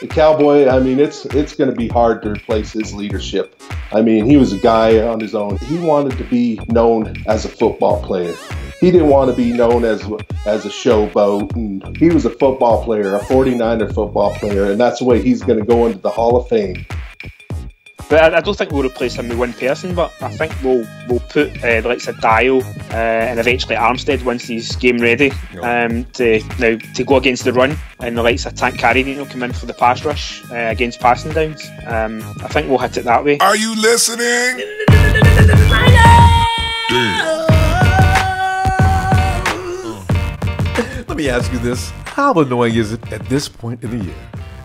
the Cowboy, I mean, it's going to be hard to replace his leadership. I mean, he was a guy on his own. He wanted to be known as a football player. He didn't want to be known as a showboat. And he was a football player, a 49er football player, and that's the way he's going to go into the Hall of Fame. But I don't think we'll replace him with one person, but I think we'll put the likes of Dial and eventually Amstead once he's game ready to go against the run, and the likes of Tank Carradine will come in for the pass rush against passing downs. I think we'll hit it that way. Are you listening? Let me ask you this. How annoying is it at this point in the year,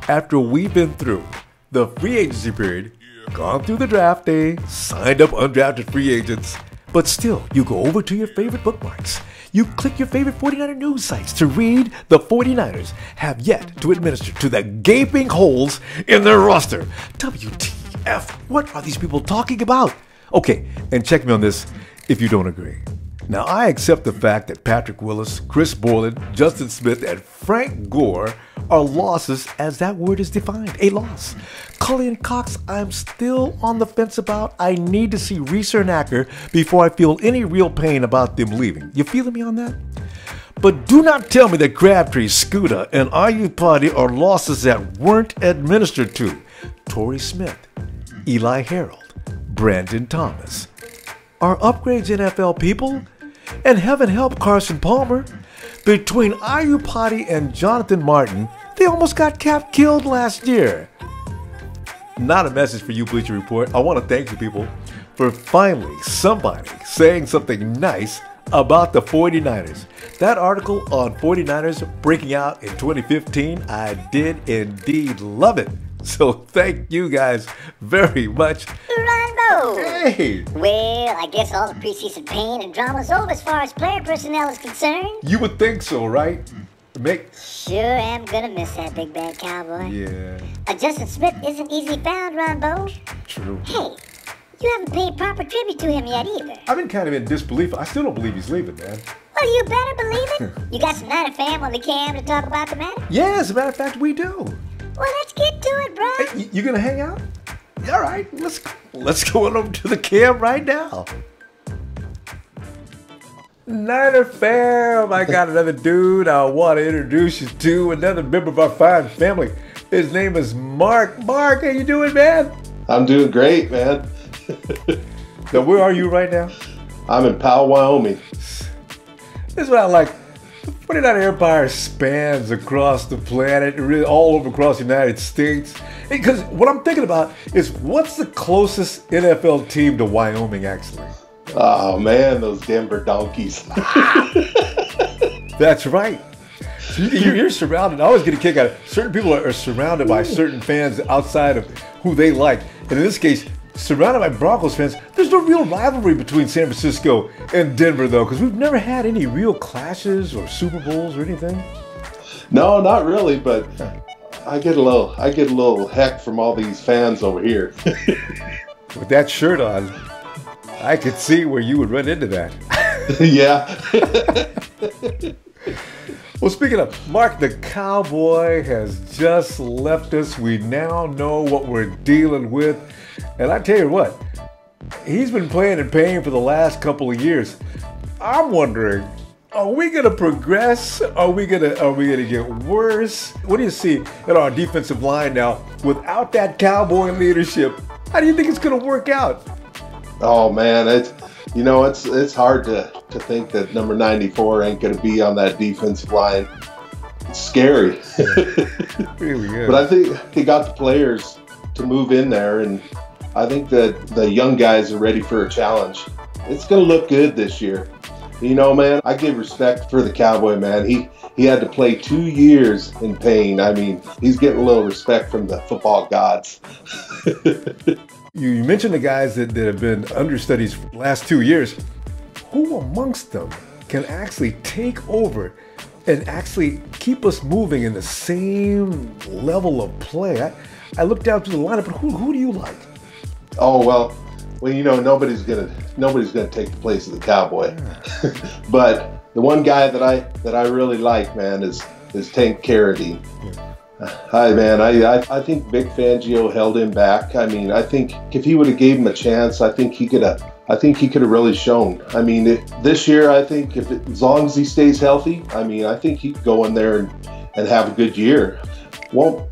after we've been through the free agency period, gone through the draft day, signed up undrafted free agents, but still you go over to your favorite bookmarks. You click your favorite 49er news sites to read the 49ers have yet to administer to the gaping holes in their roster. WTF, what are these people talking about? Okay, and check me on this if you don't agree. Now, I accept the fact that Patrick Willis, Chris Borland, Justin Smith, and Frank Gore are losses as that word is defined, a loss. Cully and Cox, I'm still on the fence about. I need to see Reeser and Acker before I feel any real pain about them leaving. You feeling me on that? But do not tell me that Crabtree, Scuda, and Ayupati are losses that weren't administered to Torrey Smith, Eli Harold, Brandon Thomas. Are upgrades NFL people? And heaven help Carson Palmer. Between Ayupati and Jonathan Martin, they almost got Cap killed last year. Not a message for you, Bleacher Report. I want to thank you people for finally somebody saying something nice about the 49ers. That article on 49ers breaking out in 2015, I did indeed love it. So thank you guys very much. Ronbo! Hey! Well, I guess all the preseason pain and drama's over as far as player personnel is concerned. You would think so, right? Sure am gonna miss that big bad Cowboy. Yeah. Justin Smith isn't easily found, Ronbo. True. Hey, you haven't paid proper tribute to him yet either. I've been kind of in disbelief. I still don't believe he's leaving, man. Well, you better believe it. You got some Niner fam on the cam to talk about the matter? Yeah, as a matter of fact, we do. Well, let's get to it, bro. Hey, you gonna hang out? All right, let's go on over to the camp right now. Niner fam, I got another dude I want to introduce you to, another member of our fine family. His name is Mark. Mark, how you doing, man? I'm doing great, man. Now, where are you right now? I'm in Powell, Wyoming. This is what I like. The 49er Empire spans across the planet, really all over across the United States. Because what I'm thinking about is what's the closest NFL team to Wyoming, actually? Oh, man, those Denver donkeys. That's right. You're surrounded. I always get a kick out of it. Certain people are surrounded by certain fans outside of who they like. And in this case, surrounded by Broncos fans. There's no real rivalry between San Francisco and Denver, though, because we've never had any real clashes or Super Bowls or anything. No, not really, but I get a little heck from all these fans over here. With that shirt on, I could see where you would run into that. Yeah. Well, speaking of, Mark the Cowboy has just left us. We now know what we're dealing with. And I tell you what, he's been playing in pain for the last couple of years. I'm wondering, are we going to progress? Are we going to get worse? What do you see in our defensive line now without that Cowboy leadership? How do you think it's going to work out? Oh man, it's hard to think that number 94 ain't going to be on that defensive line. It's scary. Really is. But I think he got the players to move in there, and I think that the young guys are ready for a challenge. It's going to look good this year. You know, man, I give respect for the Cowboy, man. He had to play 2 years in pain. I mean, he's getting a little respect from the football gods. You mentioned the guys that have been understudies for the last 2 years. Who amongst them can actually take over and actually keep us moving in the same level of play? I look down through the lineup, but who do you like? Oh well, you know, nobody's gonna take the place of the Cowboy. But the one guy that I really like, man, is Tank Carradine. Hi, man. I think Vic Fangio held him back. I mean, I think if he would have gave him a chance, I think he could have really shown. I mean, this year, I think as long as he stays healthy, I mean, I think he could go in there and have a good year. Won't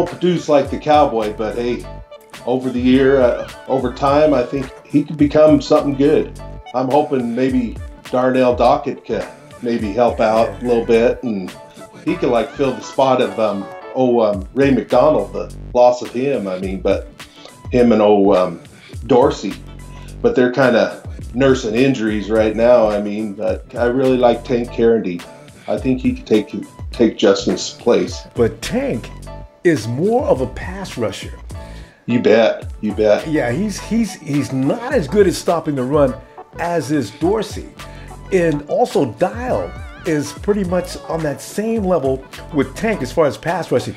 produce like the Cowboy, but hey, over the year, over time, I think he could become something good. I'm hoping maybe Darnell Dockett could maybe help out a little bit, and he could like fill the spot of Ray McDonald, the loss of him. I mean, but him and Dorsey, but they're kind of nursing injuries right now. I mean, but I really like Tank Carradine. I think he could take Justin's place. But Tank is more of a pass rusher. You bet. Yeah, he's not as good at stopping the run as is Dorsey. And also Dial is pretty much on that same level with Tank as far as pass rushing.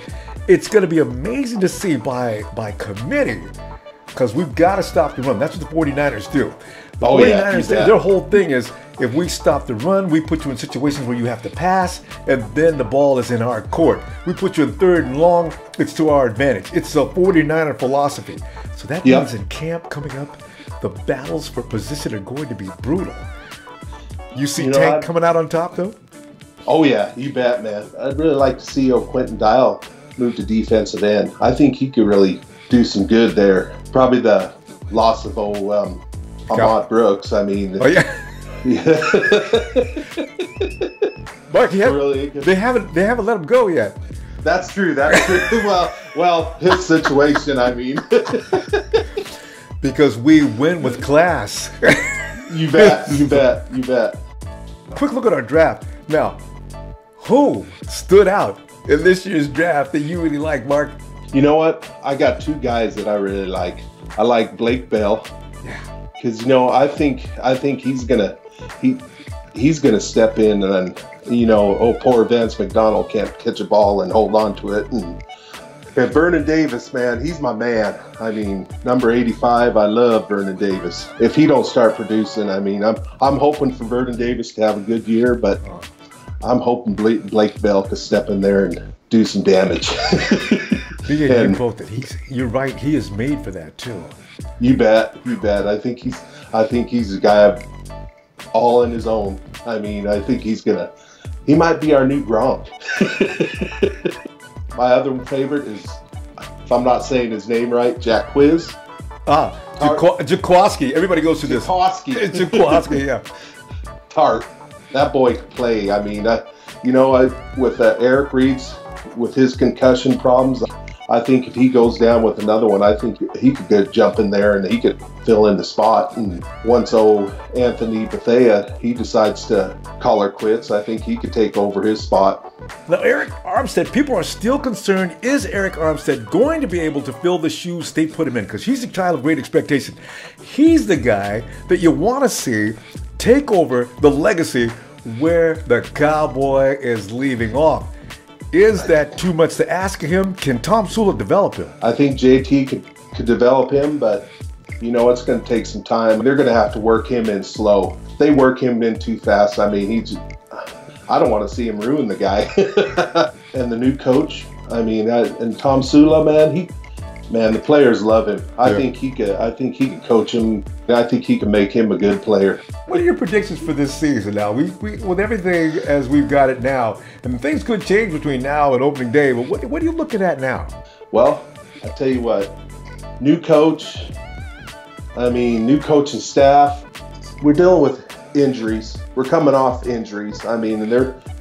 It's going to be amazing to see by committee, because we've got to stop the run. That's what the 49ers do. The 49ers, their whole thing is, if we stop the run, we put you in situations where you have to pass, and then the ball is in our court. We put you in 3rd and long, it's to our advantage. It's a 49er philosophy. So that means in camp coming up, the battles for position are going to be brutal. You see Tank coming out on top, though? Oh, yeah, you bet, man. I'd really like to see Quinton Dial move to defensive end. I think he could really do some good there. Probably the loss of Ahmad Brooks. I mean, oh yeah. Mark, they haven't let him go yet. That's true. Well, his situation. I mean, because we win with class. You bet. Quick look at our draft now. Who stood out in this year's draft that you really like, Mark? You know what? I got 2 guys that I really like. I like Blake Bell. Yeah. Because I think he's gonna step in, and poor Vance McDonald can't catch a ball and hold on to it. And Vernon Davis, man, he's my man. I mean, number 85, I love Vernon Davis. If he don't start producing, I mean, I'm hoping for Vernon Davis to have a good year, but I'm hoping Blake Bell could step in there and do some damage. You're right. He is made for that too. You bet. I think he's a guy all in his own. I mean, I think he might be our new Gronk. My other favorite is, if I'm not saying his name right, Jack Quiz. Jaquaski. Everybody goes through this. Jaquaski, yeah. Tart. That boy can play. I mean, with Eric Reed's, with his concussion problems, I think if he goes down with another one, I think he could go jump in there and he could fill in the spot. And once Anthony Bethea, he decides to call her quits, I think he could take over his spot. Now, Arik Amstead, people are still concerned, is Arik Amstead going to be able to fill the shoes they put him in? Because he's a child of great expectation. He's the guy that you want to see take over the legacy where the Cowboy is leaving off. Is that too much to ask of him? Can Tom Sula develop him? I think JT could develop him, but it's going to take some time. They're going to have to work him in slow. If they work him in too fast, I mean, I don't want to see him ruin the guy. And the new coach, I mean, and Tom Sula, man, the players love him. I think he could coach him. I think he can make him a good player. What are your predictions for this season now? We with everything as we've got it now, and things could change between now and opening day, but what are you looking at now? Well, I tell you what, new coach, new coaching staff. We're dealing with injuries. We're coming off injuries. I mean, and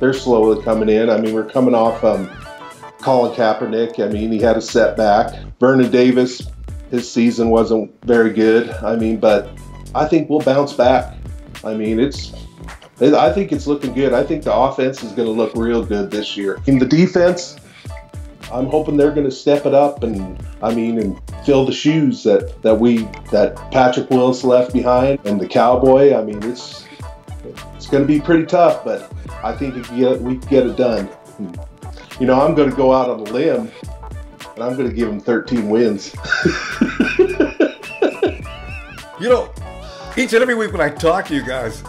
they're slowly coming in. I mean, we're coming off Colin Kaepernick. I mean, he had a setback. Vernon Davis, his season wasn't very good. I mean, but I think we'll bounce back. I mean, I think it's looking good. I think the offense is going to look real good this year. In the defense, I'm hoping they're going to step it up and fill the shoes that Patrick Willis left behind, and the Cowboy. I mean, it's going to be pretty tough, but I think we can get it done. I'm going to go out on a limb, and I'm going to give them 13 wins. Each and every week when I talk to you guys,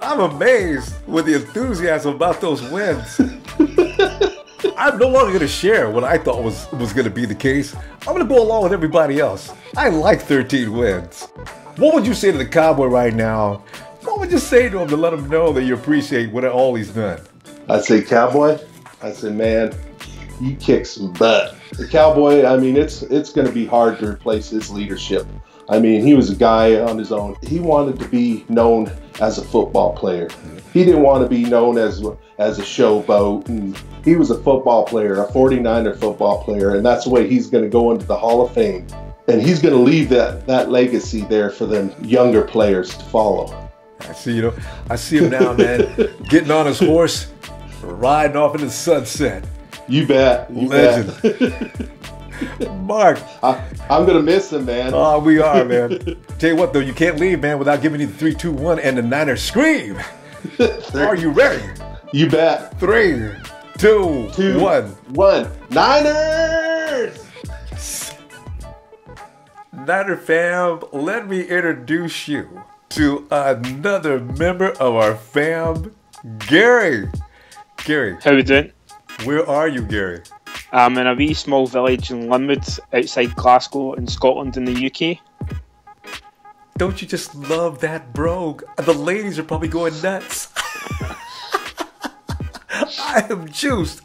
I'm amazed with the enthusiasm about those wins. I'm no longer going to share what I thought was going to be the case. I'm going to go along with everybody else. I like 13 wins. What would you say to the Cowboy right now? What would you say to him to let him know that you appreciate what all he's done? I'd say, Cowboy, man, you kick some butt. The Cowboy, I mean, it's going to be hard to replace his leadership. I mean, he was a guy on his own. He wanted to be known as a football player. He didn't want to be known as a showboat. And he was a football player, a 49er football player, and that's the way he's going to go into the Hall of Fame. And he's going to leave that legacy there for them younger players to follow. I see him now, man, getting on his horse, riding off into the sunset. You bet. Legend. Mark. I'm going to miss him, man. Oh, we are, man. Tell you what, though, you can't leave, man, without giving you the 3, 2, 1 and the Niners scream. Are you ready? You bet. 3, 2, 1. Niners! Niner fam, let me introduce you to another member of our fam, Gary. Gary. How we doing? Where are you, Gary? I'm in a wee small village in Linwood outside Glasgow in Scotland in the UK. Don't you just love that brogue? The ladies are probably going nuts. I am juiced.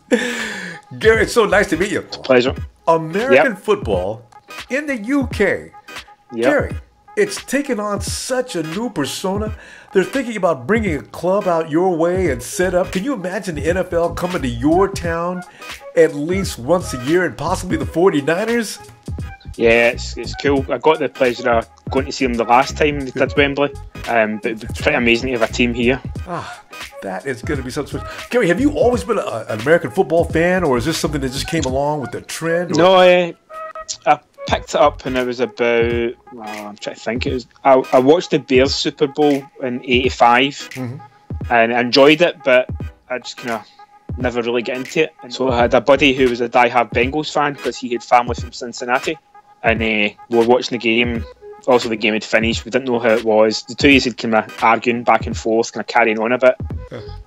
Gary, it's so nice to meet you. It's a pleasure. American football in the UK. Yep. Gary, it's taken on such a new persona. They're thinking about bringing a club out your way and set up. Can you imagine the NFL coming to your town at least once a year and possibly the 49ers? Yeah, it's cool. I got the pleasure of going to see them the last time they did Wembley. But it's pretty amazing to have a team here. That is going to be something special. Gary, have you always been an American football fan, or is this something that just came along with the trend? No, I picked it up when I was about, I'm trying to think, I watched the Bears Super Bowl in '85 and I enjoyed it, but I just kind of never really get into it. And so I had a buddy who was a die-hard Bengals fan because he had family from Cincinnati, and we were watching the game. Also, the game had finished. We didn't know how it was. The two of us had kind of arguing back and forth, kind of carrying on a bit.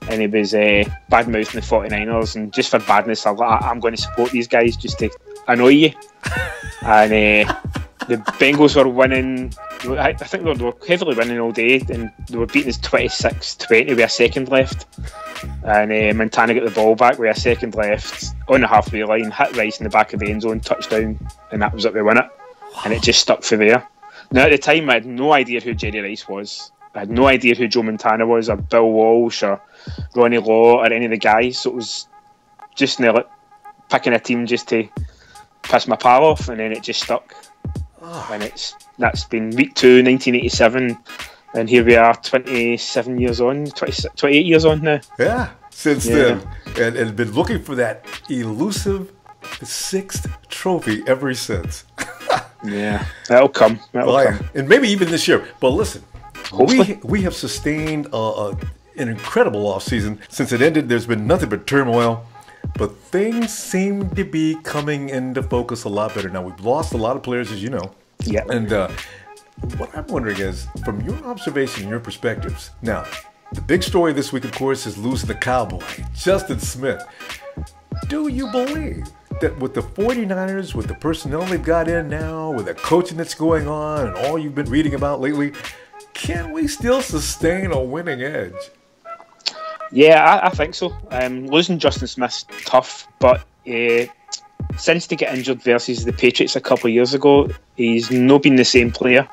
And he was bad-mouthing the 49ers. And just for badness, I'm like, I'm going to support these guys just to annoy you. And the Bengals were winning. I think they were heavily winning all day. And they were beating us 26-20 with a second left. And Montana got the ball back with a second left on the halfway line, hit Rice in the back of the end zone, touchdown. And that was it, we won it. And it just stuck for there. Now, at the time, I had no idea who Jerry Rice was. I had no idea who Joe Montana was, or Bill Walsh, or Ronnie Law, or any of the guys. So it was just like picking a team just to piss my pal off, and then it just stuck. And that's been week 2, 1987, and here we are, 27 years on, 28 years on now. Yeah, since then, and been looking for that elusive 6th trophy ever since. Yeah, that'll come. Come. And maybe even this year. But listen, hopefully we have sustained an incredible offseason. Since it ended, there's been nothing but turmoil. But things seem to be coming into focus a lot better now. We've lost a lot of players, as you know. Yeah. And what I'm wondering is, from your observation and your perspectives, now, the big story this week, of course, is losing the Cowboy, Justin Smith. Do you believe that with the 49ers, with the personnel they've got in now, with the coaching that's going on, and all you've been reading about lately, can we still sustain a winning edge? Yeah, I think so. Losing Justin Smith's tough, but since they get injured versus the Patriots a couple of years ago, he's not been the same player.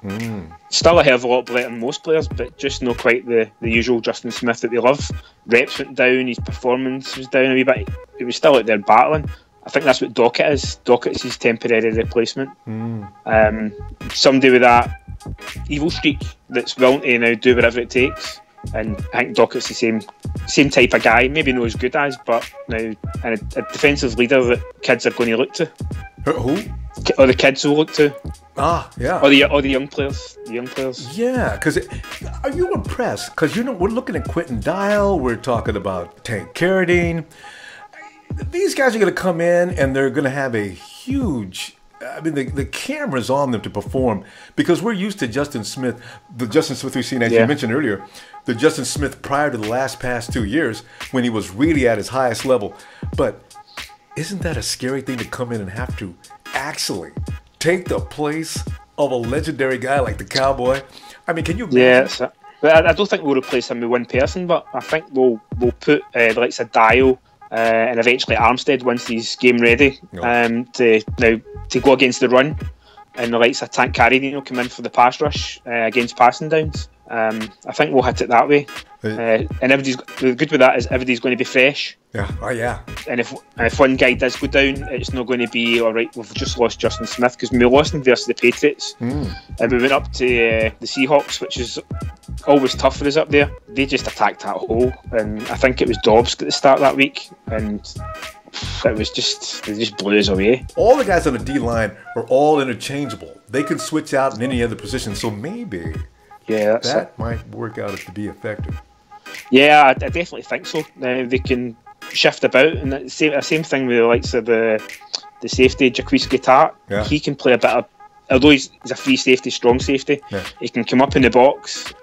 Still a hell of a lot better than most players, but just not quite the usual Justin Smith that they love. Reps went down, his performance was down a wee bit. He was still out there battling. I think that's what Dockett is. Dockett's his temporary replacement. Somebody with that evil streak that's willing to now do whatever it takes. And I think Dockett's the same type of guy. Maybe not as good as, but now a defensive leader that kids are going to look to. Who? Or the kids will look to. Yeah. Or the young players. Yeah, because are you impressed? Because we're looking at Quinton Dial. We're talking about Tank Carradine. These guys are going to come in and they're going to have a huge, the camera's on them to perform, because we're used to Justin Smith, the Justin Smith we've seen, as you mentioned earlier, the Justin Smith prior to the past 2 years when he was really at his highest level. But isn't that a scary thing to come in and have to actually take the place of a legendary guy like the Cowboy? I mean, can you imagine? Yeah, but I don't think we'll replace him with one person, but I think we'll put the likes of Dial and eventually Amstead once he's game ready to go against the run, and the likes of Tank Carradine will come in for the pass rush against passing downs. I think we'll hit it that way. And the good with that is everybody's going to be fresh. Yeah. Oh, yeah. And if one guy does go down, it's not going to be all right. We've just lost Justin Smith because we lost him versus the Patriots, and we went up to the Seahawks, which is always tough for us up there. They just attacked that hole, and I think it was Dobbs at the start that week, and it was they just blew us away. All the guys on the D line are all interchangeable. They can switch out in any other position, so maybe that might work out to be effective. Yeah, I definitely think so. They can shift about, and the same thing with the likes of the safety, Jacquizz Guittard. Yeah. He can play a bit of, although he's a free safety, strong safety, he can come up in the box,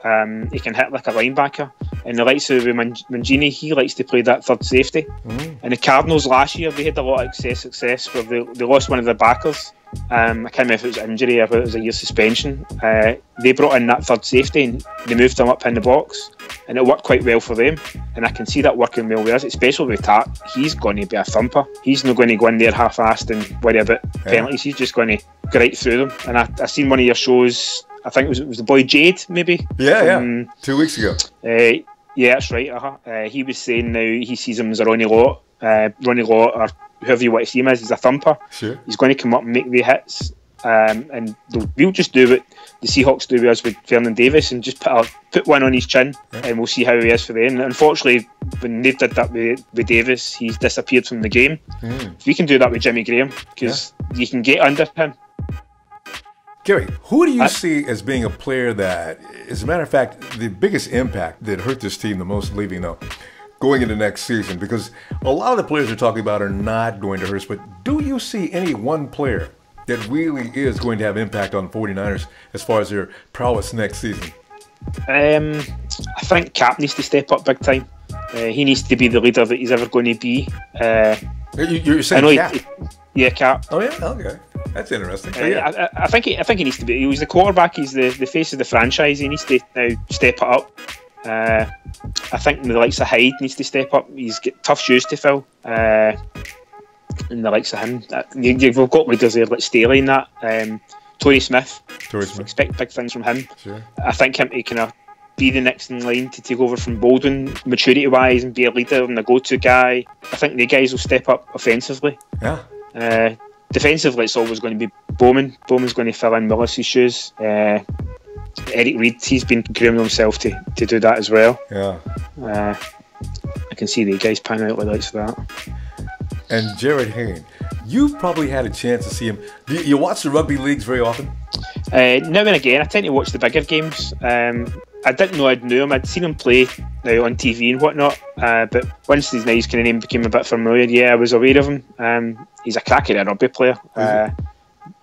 he can hit like a linebacker. And the likes of Mangini, he likes to play that third safety. And the Cardinals last year, they had a lot of success where they lost one of their backers. I can't remember if it was an injury or if it was a year suspension. They brought in that third safety and they moved him up in the box, and it worked quite well for them. And I can see that working well with us, especially with Tart. He's going to be a thumper. He's not going to go in there half-assed and worry about penalties. He's just going to go right through them. And I seen one of your shows, I think it was the boy Jade, maybe? Yeah. 2 weeks ago. Yeah, that's right. He was saying now he sees him as a Ronnie Lott. Ronnie Lott, or whoever you want to see him as, he's a thumper. Sure. He's going to come up and make the hits. And we'll just do what the Seahawks do with us with Vernon Davis and just put one on his chin, and we'll see how he is for them. And unfortunately, when they did that with Davis, he's disappeared from the game. If we can do that with Jimmy Graham, because you can get under him. Gary, who do you see as being a player that, as a matter of fact, the biggest impact that hurt this team the most leaving though, going into next season? Because a lot of the players you're talking about are not going to hurt us, but do you see any one player that really is going to have impact on the 49ers as far as their prowess next season? I think Cap needs to step up big time. He needs to be the leader that he's ever going to be. You're saying Cap? Yeah, Cap. Oh yeah, okay, that's interesting. I think he needs to be. He was the quarterback. He's the face of the franchise. He needs to now step it up. I think the likes of Hyde needs to step up. He's got tough shoes to fill. And the likes of him, you've got leaders there like Staley and that. Torrey Smith. Expect big things from him. Sure. I think him to kind of be the next in line to take over from Baldwin, maturity wise, and be a leader and a go-to guy. I think the guys will step up offensively. Yeah. Defensively, it's always going to be Bowman. Bowman's going to fill in Willis's shoes. Eric Reid, he's been grooming himself to do that as well. Yeah. I can see the guys panning out like likes of that. And Jerod-Eddie, you've probably had a chance to see him. Do you watch the rugby leagues very often? Now and again. I tend to watch the bigger games. I didn't know I'd knew him. I'd seen him play now on TV and whatnot. But once his kind of name became a bit familiar, I was aware of him. He's a cracker rugby player.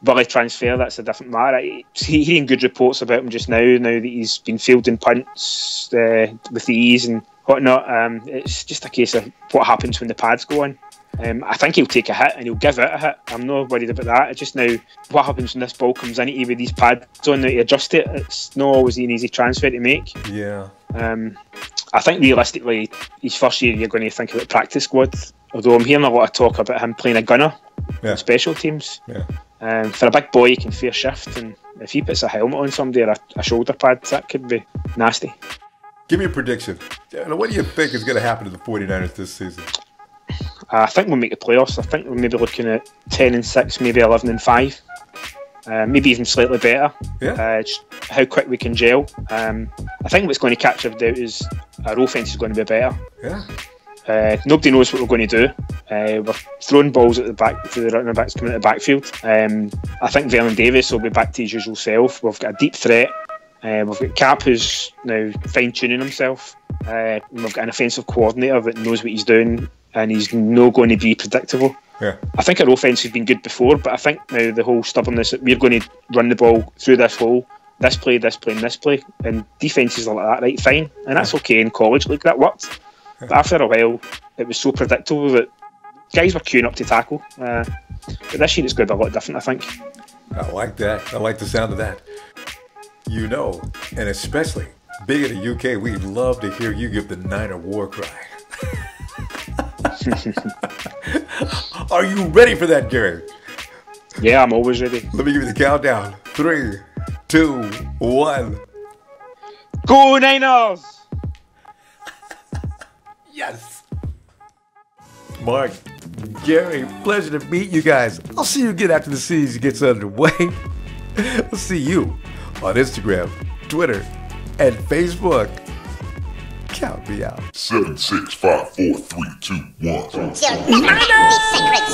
Willie transfer, that's a different matter. Hearing good reports about him just now that he's been fielding punts with the ease and whatnot. It's just a case of what happens when the pads go on. I think he'll take a hit and he'll give it a hit. I'm not worried about that. It's just now what happens when this ball comes in with these pads on to adjust it. It's not always an easy transfer to make. Yeah. I think realistically, his first year you're going to think about practice squad. Although I'm hearing a lot of talk about him playing a gunner in special teams. Yeah. For a big boy, he can fair shift, and if he puts a helmet on somebody or a shoulder pad, that could be nasty. Give me a prediction. What do you think is going to happen to the 49ers this season? I think we'll make the playoffs. I think we're maybe looking at 10-6, maybe 11-5, maybe even slightly better. Yeah. Just how quick we can gel. I think what's going to catch our doubt is our offense is going to be better. Yeah. Nobody knows what we're going to do. We're throwing balls at the back to the running backs coming at the backfield. I think Vernon Davis will be back to his usual self. We've got a deep threat. We've got Cap, who's now fine-tuning himself. And we've got an offensive coordinator that knows what he's doing, and he's not going to be predictable. Yeah. I think our offense has been good before, but I think now the whole stubbornness that we're going to run the ball through this hole, this play, this play, and this play, and defences are like that, right? Fine, and that's okay in college. Like that worked, but after a while, it was so predictable that guys were queuing up to tackle. But this year it's going to be a lot different, I think. I like that. I like the sound of that. You know, and especially big in the UK, we love to hear you give the Niner war cry. Are you ready for that, Gary? Yeah, I'm always ready. Let me give you the countdown. 3, 2, 1. Go Niners! Yes. Mark, Gary, pleasure to meet you guys. I'll see you again after the season gets underway. I'll see you on Instagram, Twitter, and Facebook. Count me out. 7, 6, 5, 4, 3, 2, 1. You'll never be sacred.